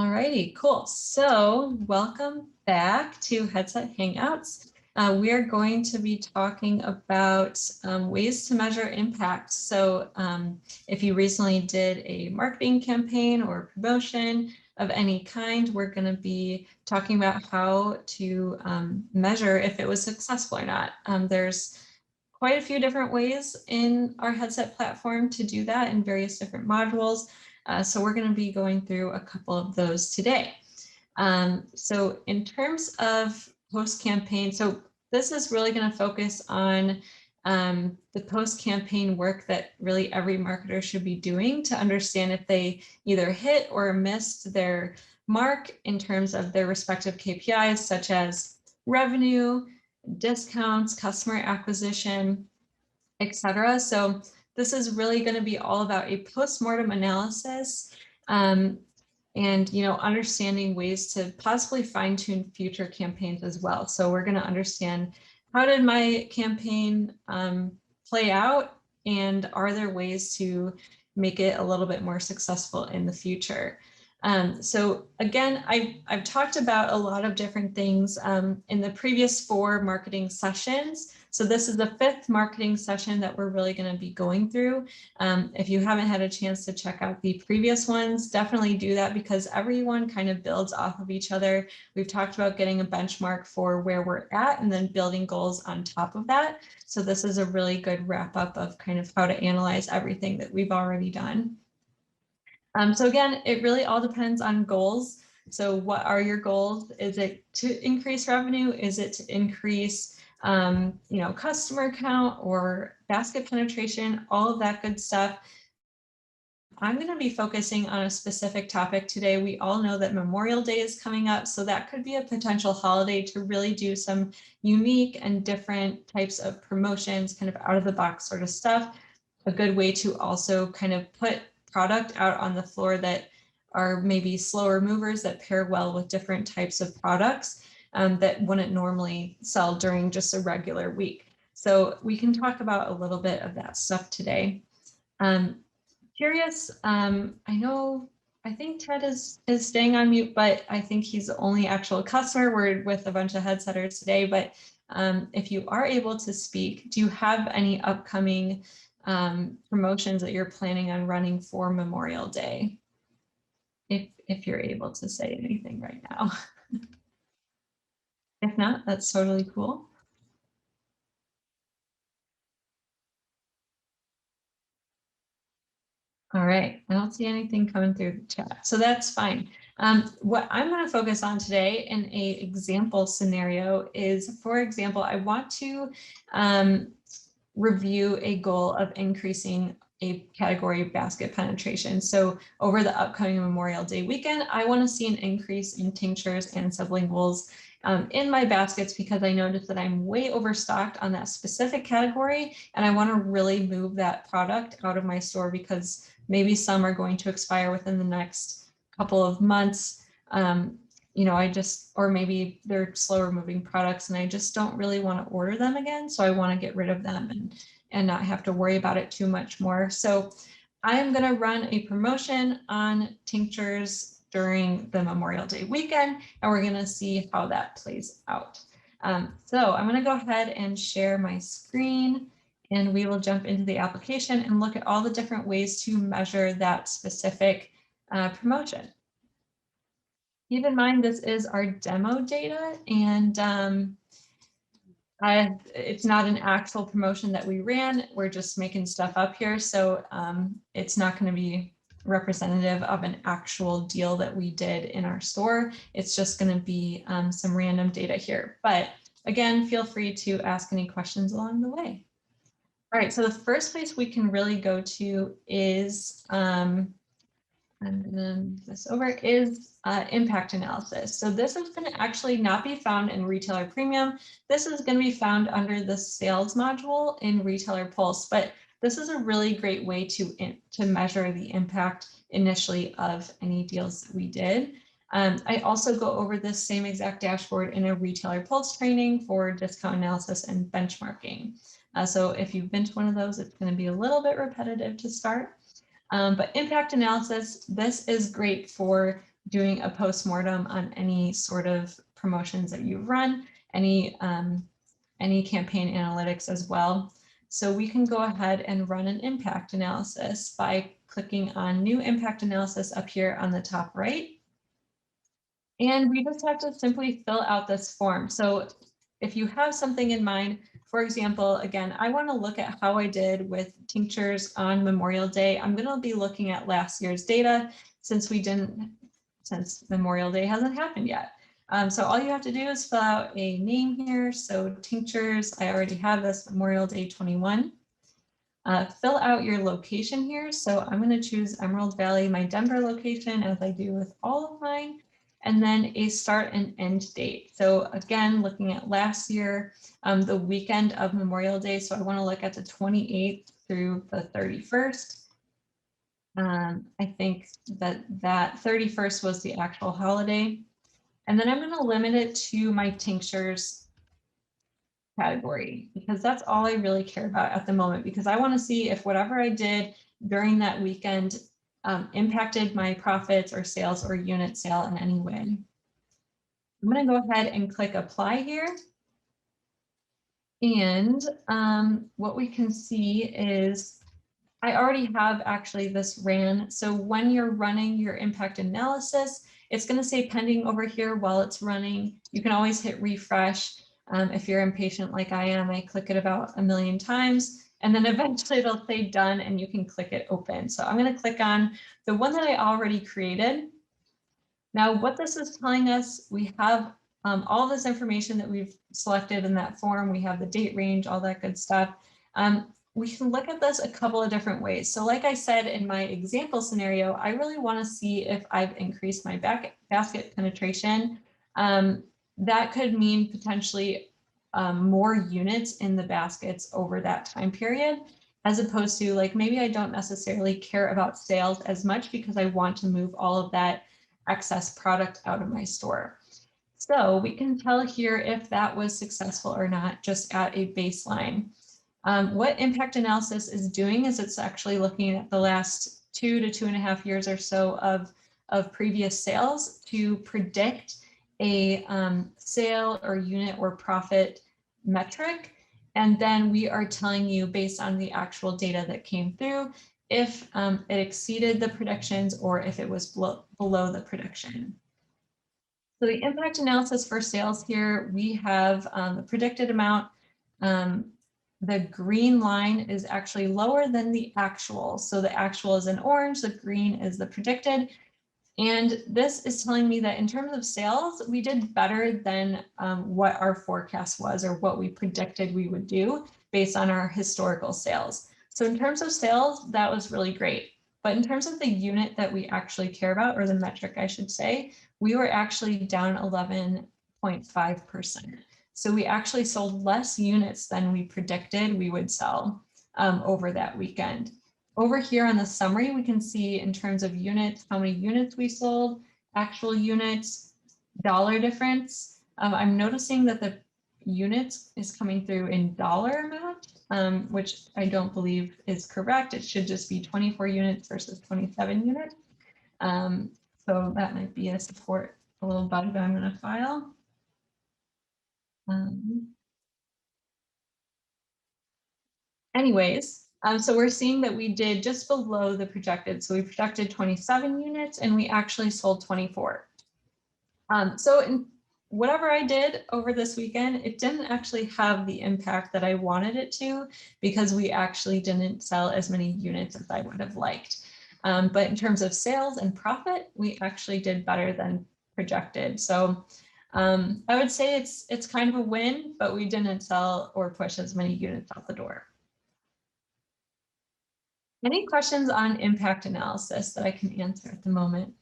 Alrighty, cool. So welcome back to Headset Hangouts. We are going to be talking about ways to measure impact. So if you recently did a marketing campaign or promotion of any kind, we're going to be talking about how to measure if it was successful or not. There's quite a few different ways in our headset platform to do that in various different modules. So we're going to be going through a couple of those today. So in terms of post-campaign, so this is really going to focus on the post-campaign work that really every marketer should be doing to understand if they either hit or missed their mark in terms of their respective KPIs, such as revenue, discounts, customer acquisition, etc. So this is really going to be all about a post-mortem analysis and understanding ways to possibly fine-tune future campaigns as well. So we're going to understand, how did my campaign play out, and are there ways to make it a little bit more successful in the future? So again, I've talked about a lot of different things in the previous 4 marketing sessions. So this is the 5th marketing session that we're really going to be going through. If you haven't had a chance to check out the previous ones, definitely do that, because everyone kind of builds off of each other. We've talked about getting a benchmark for where we're at and then building goals on top of that. So this is a really good wrap up of kind of how to analyze everything that we've already done. So again, it really all depends on goals. So what are your goals? Is it to increase revenue? Is it to increase customer count or basket penetration, all of that good stuff? I'm going to be focusing on a specific topic today. We all know that Memorial Day is coming up, so that could be a potential holiday to really do some unique and different types of promotions, kind of out of the box sort of stuff. A good way to also kind of put product out on the floor that are maybe slower movers that pair well with different types of products that wouldn't normally sell during just a regular week. So we can talk about a little bit of that stuff today. Curious, I think Ted is staying on mute, but I think he's the only actual customer. We're with a bunch of headsetters today, but if you are able to speak, do you have any upcoming promotions that you're planning on running for Memorial Day? If you're able to say anything right now. If not, that's totally cool. All right, I don't see anything coming through the chat, so that's fine. What I'm going to focus on today in a example scenario is, for example, I want to review a goal of increasing a category basket penetration. So over the upcoming Memorial Day weekend, I want to see an increase in tinctures and sublinguals in my baskets, because I noticed that I'm way overstocked on that specific category, and I want to really move that product out of my store because maybe some are going to expire within the next couple of months. Or maybe they're slower moving products and I just don't really want to order them again. So I want to get rid of them and not have to worry about it too much more. So I'm going to run a promotion on tinctures during the Memorial Day weekend, and we're going to see how that plays out. So I'm going to go ahead and share my screen, and we will jump into the application and look at all the different ways to measure that specific promotion. Keep in mind, this is our demo data, and it's not an actual promotion that we ran. We're just making stuff up here. So it's not going to be representative of an actual deal that we did in our store. It's just going to be some random data here. But again, feel free to ask any questions along the way. All right, so the first place we can really go to is and then this over is impact analysis. So this is going to actually not be found in Retailer Premium. This is going to be found under the sales module in Retailer Pulse, but this is a really great way to measure the impact initially of any deals that we did. I also go over this same exact dashboard in a Retailer Pulse training for discount analysis and benchmarking. So if you've been to one of those, it's going to be a little bit repetitive to start. But impact analysis, this is great for doing a postmortem on any sort of promotions that you've run, any campaign analytics as well. So we can go ahead and run an impact analysis by clicking on new impact analysis up here on the top right. And we just have to simply fill out this form. So if you have something in mind, for example, again, I want to look at how I did with tinctures on Memorial Day. I'm going to be looking at last year's data since Memorial Day hasn't happened yet. So all you have to do is fill out a name here. So tinctures, I already have this, Memorial Day 21. Fill out your location here. So I'm going to choose Emerald Valley, my Denver location, as I do with all of mine, and then a start and end date. So again, looking at last year, the weekend of Memorial Day. So I want to look at the 28th through the 31st. I think that 31st was the actual holiday. And then I'm going to limit it to my tinctures category, because that's all I really care about at the moment, because I want to see if whatever I did during that weekend impacted my profits or sales or unit sale in any way. I'm going to go ahead and click apply here. And what we can see is I already have actually this ran. So when you're running your impact analysis, it's going to say pending over here while it's running. You can always hit refresh. If you're impatient like I am, I click it about 1,000,000 times, and then eventually it'll say done and you can click it open. So I'm going to click on the one that I already created. Now, what this is telling us, we have all this information that we've selected in that form. We have the date range, all that good stuff. We can look at this a couple of different ways. So like I said, in my example scenario, I really want to see if I've increased my basket penetration. That could mean potentially more units in the baskets over that time period, as opposed to like, maybe I don't necessarily care about sales as much because I want to move all of that excess product out of my store. So we can tell here if that was successful or not, just at a baseline. What impact analysis is doing is it's actually looking at the last 2 to 2.5 years or so of previous sales to predict a sale or unit or profit metric. And then we are telling you, based on the actual data that came through, if it exceeded the predictions or if it was below the prediction. So the impact analysis for sales here, we have the predicted amount. The green line is actually lower than the actual. So the actual is in orange, the green is the predicted. And this is telling me that in terms of sales, we did better than what our forecast was or what we predicted we would do based on our historical sales. So in terms of sales, that was really great. But in terms of the unit that we actually care about, or the metric, I should say, we were actually down 11.5%. So we actually sold less units than we predicted we would sell over that weekend. Over here on the summary, we can see in terms of units, how many units we sold, actual units, dollar difference. I'm noticing that the units is coming through in dollar amount, which I don't believe is correct. It should just be 24 units versus 27 units. So that might be a little bug that I'm going to file. Anyways, so we're seeing that we did just below the projected. So we projected 27 units and we actually sold 24. So in whatever I did over this weekend, it didn't actually have the impact that I wanted it to, because we actually didn't sell as many units as I would have liked. But in terms of sales and profit, we actually did better than projected. So I would say it's kind of a win, but we didn't sell or push as many units out the door. Any questions on impact analysis that I can answer at the moment?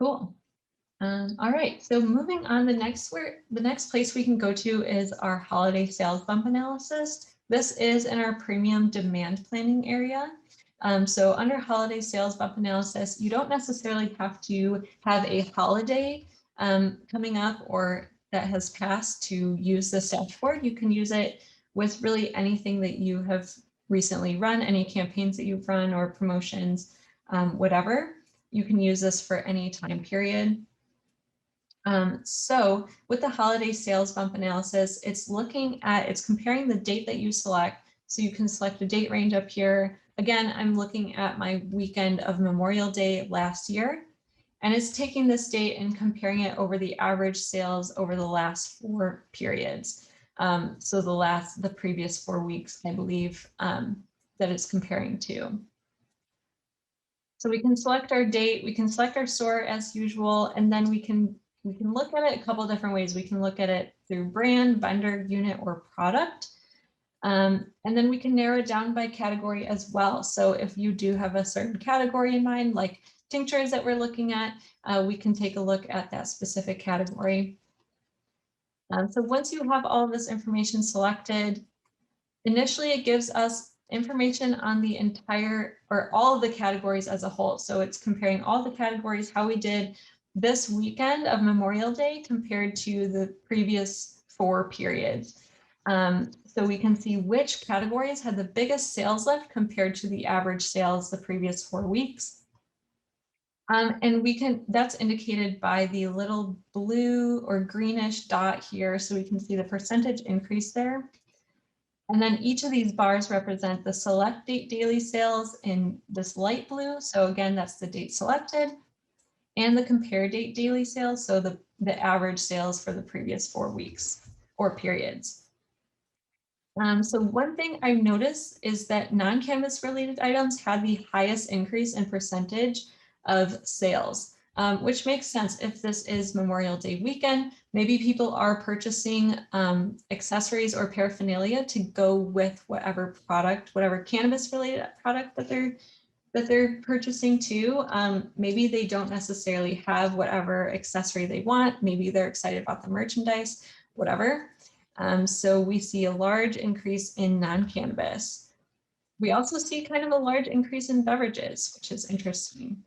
Cool. All right, so moving on, the next place we can go to is our holiday sales bump analysis. This is in our premium demand planning area. So under holiday sales bump analysis, you don't necessarily have to have a holiday coming up or that has passed to use this dashboard. You can use it with really anything that you have recently run, any campaigns that you've run or promotions, whatever. You can use this for any time period. So with the holiday sales bump analysis, it's comparing the date that you select. So you can select a date range up here. Again, I'm looking at my weekend of Memorial Day last year, and it's taking this date and comparing it over the average sales over the last 4 periods. So the previous 4 weeks, I believe, that it's comparing to. So we can select our date, we can select our store as usual, and then we can look at it a couple different ways. We can look at it through brand, vendor, unit, or product. And then we can narrow it down by category as well. So if you do have a certain category in mind, like tinctures that we're looking at, we can take a look at that specific category. So once you have all of this information selected, initially it gives us information on the entire or all of the categories as a whole. So it's comparing all the categories, how we did this weekend of Memorial Day compared to the previous 4 periods. So we can see which categories had the biggest sales lift compared to the average sales the previous 4 weeks. And that's indicated by the little blue or greenish dot here. So we can see the percentage increase there. And then each of these bars represent the select date daily sales in this light blue. So again, that's the date selected, and the compare date daily sales. So the average sales for the previous 4 weeks or periods. So one thing I've noticed is that non-cannabis related items had the highest increase in percentage of sales, which makes sense. If this is Memorial Day weekend, maybe people are purchasing accessories or paraphernalia to go with whatever cannabis related product that they're purchasing too. Maybe they don't necessarily have whatever accessory they want. Maybe they're excited about the merchandise, whatever. So we see a large increase in non-cannabis. We also see kind of a large increase in beverages, which is interesting.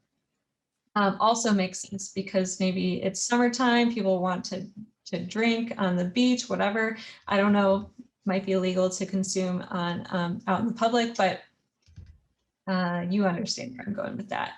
Also makes sense because maybe it's summertime, people want to drink on the beach, whatever. I don't know, might be illegal to consume on out in the public, but you understand where I'm going with that.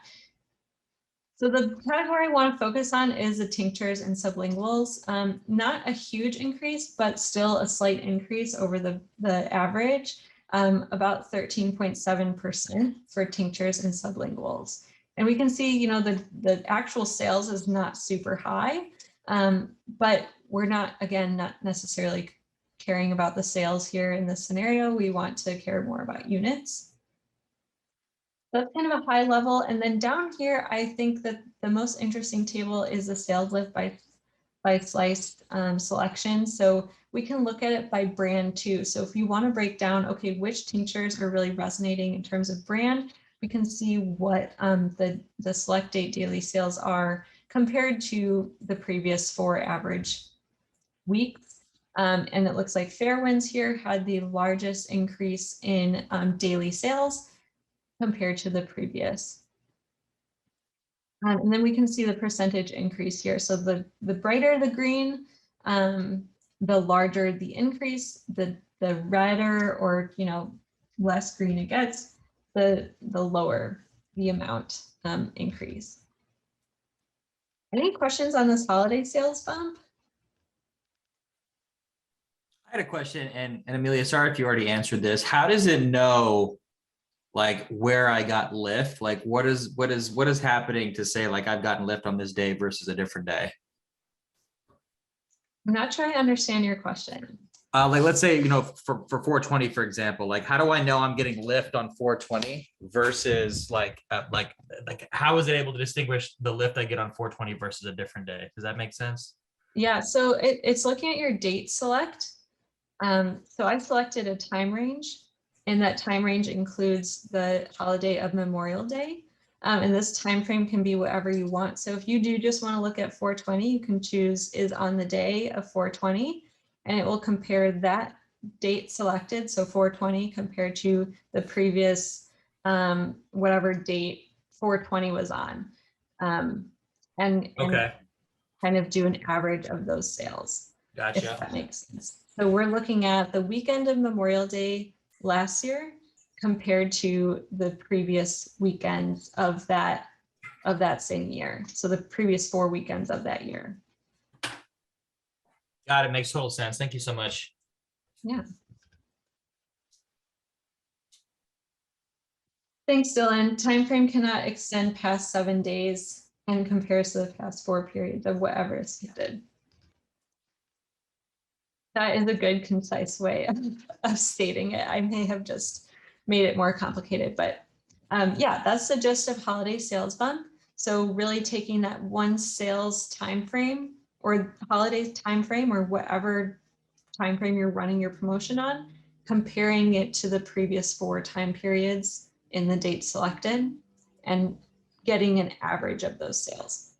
So the category I want to focus on is the tinctures and sublinguals. Not a huge increase, but still a slight increase over the average, about 13.7% for tinctures and sublinguals. And we can see, you know, the actual sales is not super high, but we're not necessarily caring about the sales here in this scenario. We want to care more about units. That's kind of a high level. And then down here, I think that the most interesting table is the sales lift by sliced selection. So we can look at it by brand too. So if you want to break down, okay, which tinctures are really resonating in terms of brand, we can see what the select date daily sales are compared to the previous 4 average weeks. And it looks like Fairwinds here had the largest increase in daily sales compared to the previous. And then we can see the percentage increase here. So the brighter the green, the larger the increase, the redder or, you know, less green it gets, the lower the amount increase. Any questions on this holiday sales bump? I had a question, and Amelia, sorry if you already answered this. How does it know like where I got lift? Like what is happening to say like I've gotten lift on this day versus a different day? I'm not sure I understand your question. Like let's say, you know, for 420, for example, like how do I know I'm getting lift on 420 versus like how is it able to distinguish the lift I get on 420 versus a different day? Does that make sense? Yeah, so it's looking at your date select. So I selected a time range, and that time range includes the holiday of Memorial Day. And this time frame can be whatever you want. So if you do just want to look at 420, you can choose is on the day of 420, and it will compare that date selected, so 420 compared to the previous whatever date 420 was on. And Okay. kind of do an average of those sales. Gotcha. If that makes sense. So we're looking at the weekend of Memorial Day last year compared to the previous weekends of that same year. So the previous 4 weekends of that year. Got it. Makes total sense. Thank you so much. Yeah. Thanks, Dylan. Time frame cannot extend past 7 days and compares to the past 4 periods of whatever is did. That is a good, concise way of stating it. I may have just made it more complicated, but yeah, that's the gist of holiday sales bump. So really taking that one sales time frame or holiday time frame or whatever time frame you're running your promotion on, comparing it to the previous 4 time periods in the date selected, and getting an average of those sales.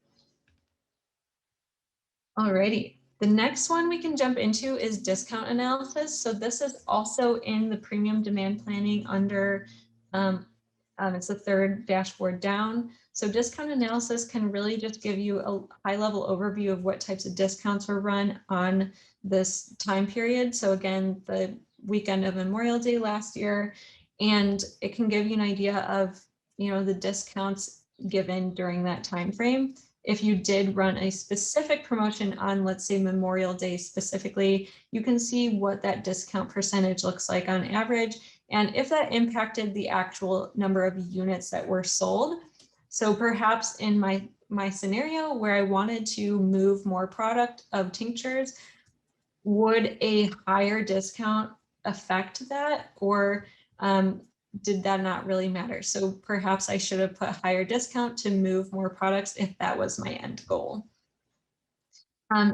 Alrighty, the next one we can jump into is discount analysis. So this is also in the premium demand planning under, it's the third dashboard down. So discount analysis can really just give you a high level overview of what types of discounts were run on this time period. So again, the weekend of Memorial Day last year, and it can give you an idea of, you know, the discounts given during that time frame. If you did run a specific promotion on, let's say, Memorial Day specifically, you can see what that discount percentage looks like on average, and if that impacted the actual number of units that were sold. So perhaps in my scenario where I wanted to move more product of tinctures, would a higher discount affect that, or did that not really matter? So perhaps I should have put higher discount to move more products if that was my end goal.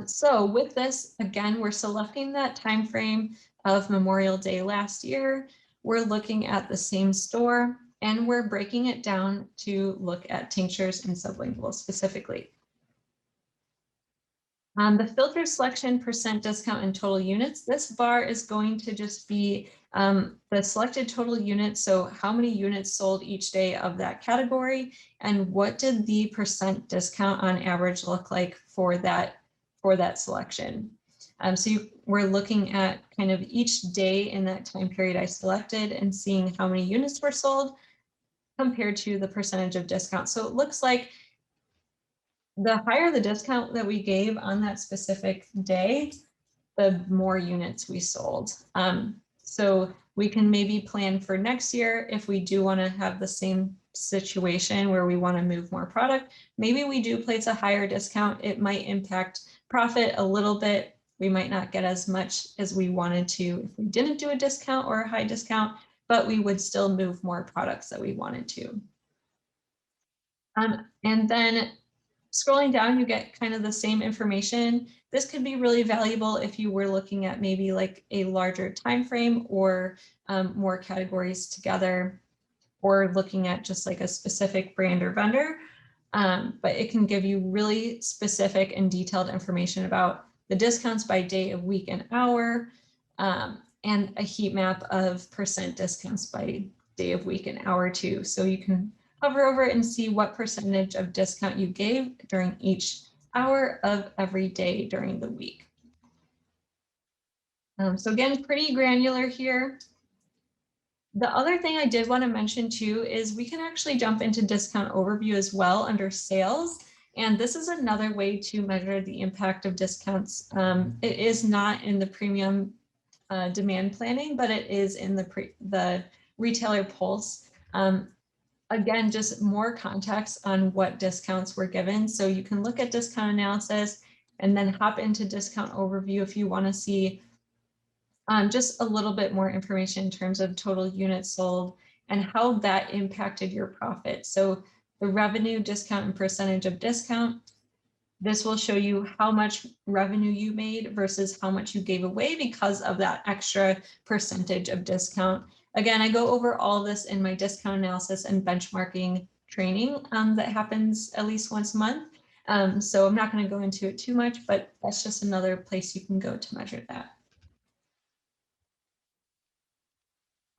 So with this, again, we're selecting that time frame of Memorial Day last year. We're looking at the same store, and we're breaking it down to look at tinctures and sublingual specifically. The filter selection percent discount in total units, this bar is going to just be the selected total units. So how many units sold each day of that category, and what did the percent discount on average look like for that selection. So we're looking at kind of each day in that time period I selected and seeing how many units were sold compared to the percentage of discount. So it looks like the higher the discount that we gave on that specific day, the more units we sold. So we can maybe plan for next year if we do want to have the same situation where we want to move more product. Maybe we do place a higher discount. It might impact profit a little bit. We might not get as much as we wanted to if we didn't do a discount or a high discount, but we would still move more products that we wanted to. And then scrolling down, you get kind of the same information. This could be really valuable if you were looking at maybe like a larger time frame or more categories together, or looking at just like a specific brand or vendor. But it can give you really specific and detailed information about the discounts by day of week and hour, and a heat map of percent discounts by day of week and hour too. So you can hover over it and see what percentage of discount you gave during each hour of every day during the week. So again, pretty granular here. The other thing I did want to mention too is we can actually jump into discount overview as well under sales. And this is another way to measure the impact of discounts. It is not in the premium demand planning, but it is in the retailer pulse. Again, just more context on what discounts were given. So you can look at discount analysis and then hop into discount overview if you want to see just a little bit more information in terms of total units sold and how that impacted your profit. So the revenue, discount, and percentage of discount. This will show you how much revenue you made versus how much you gave away because of that extra percentage of discount. Again, I go over all this in my discount analysis and benchmarking training that happens at least once a month. So I'm not going to go into it too much, but that's just another place you can go to measure that.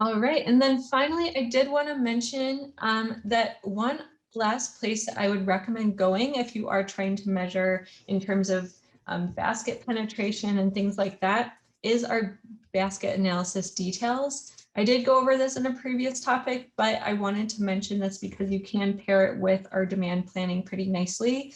All right, and then finally, I did want to mention that one last place that I would recommend going if you are trying to measure in terms of basket penetration and things like that is our basket analysis details. I did go over this in a previous topic, but I wanted to mention this because you can pair it with our demand planning pretty nicely.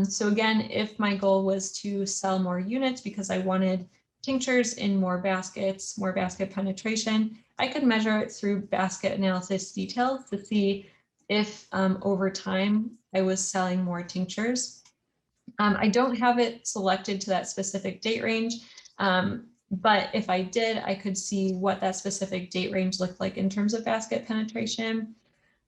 So again, if my goal was to sell more units because I wanted tinctures in more baskets, more basket penetration, I could measure it through basket analysis details to see if over time I was selling more tinctures. I don't have it selected to that specific date range, but if I did, I could see what that specific date range looked like in terms of basket penetration.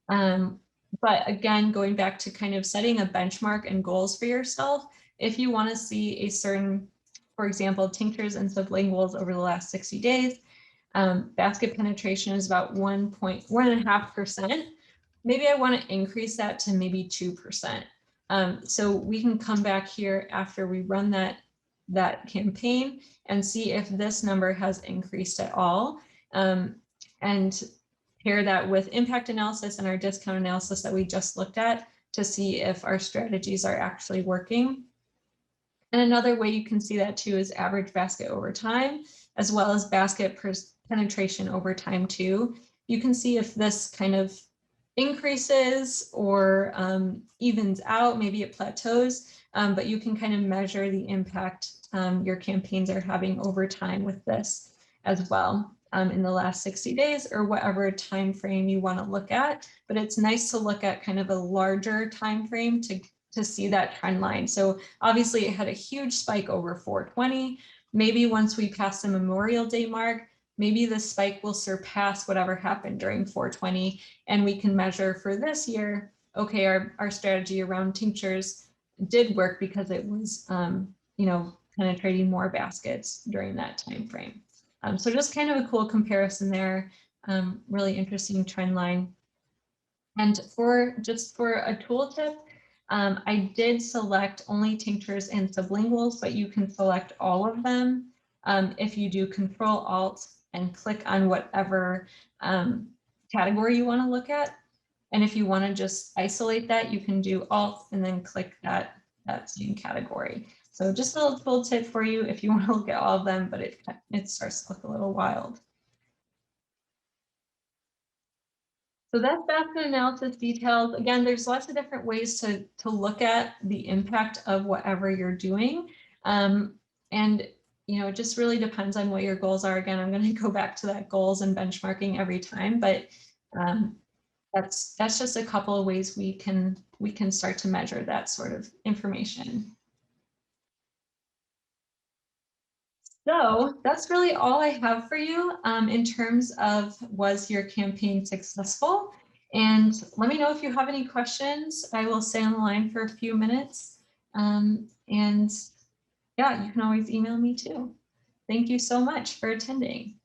But again, going back to kind of setting a benchmark and goals for yourself, if you want to see a certain, for example, tinctures and sublinguals over the last 60 days, basket penetration is about 1.5%. Maybe I want to increase that to maybe 2%. So we can come back here after we run that campaign and see if this number has increased at all, and pair that with impact analysis and our discount analysis that we just looked at to see if our strategies are actually working. And another way you can see that too is average basket over time, as well as basket penetration over time too. You can see if this kind of increases or evens out, maybe it plateaus, but you can kind of measure the impact your campaigns are having over time with this as well in the last 60 days or whatever time frame you want to look at. But it's nice to look at kind of a larger time frame to see that trend line. So obviously it had a huge spike over 420. Maybe once we pass the Memorial Day mark, maybe the spike will surpass whatever happened during 420, and we can measure for this year, okay, our strategy around tinctures did work because it was, penetrating more baskets during that time frame. So just kind of a cool comparison there, really interesting trend line. And for a tooltip, I did select only tinctures and sublinguals, but you can select all of them if you do Control-Alt and click on whatever category you want to look at. And if you want to just isolate that, you can do Alt and then click that same category. So just a little tool tip for you if you want to look at all of them, but it starts to look a little wild. So that's basket analysis details. Again, there's lots of different ways to look at the impact of whatever you're doing. And it just really depends on what your goals are. Again, I'm going to go back to that goals and benchmarking every time, but that's just a couple of ways we can start to measure that sort of information. So that's really all I have for you in terms of was your campaign successful? And let me know if you have any questions. I will stay on the line for a few minutes. And yeah, you can always email me too. Thank you so much for attending.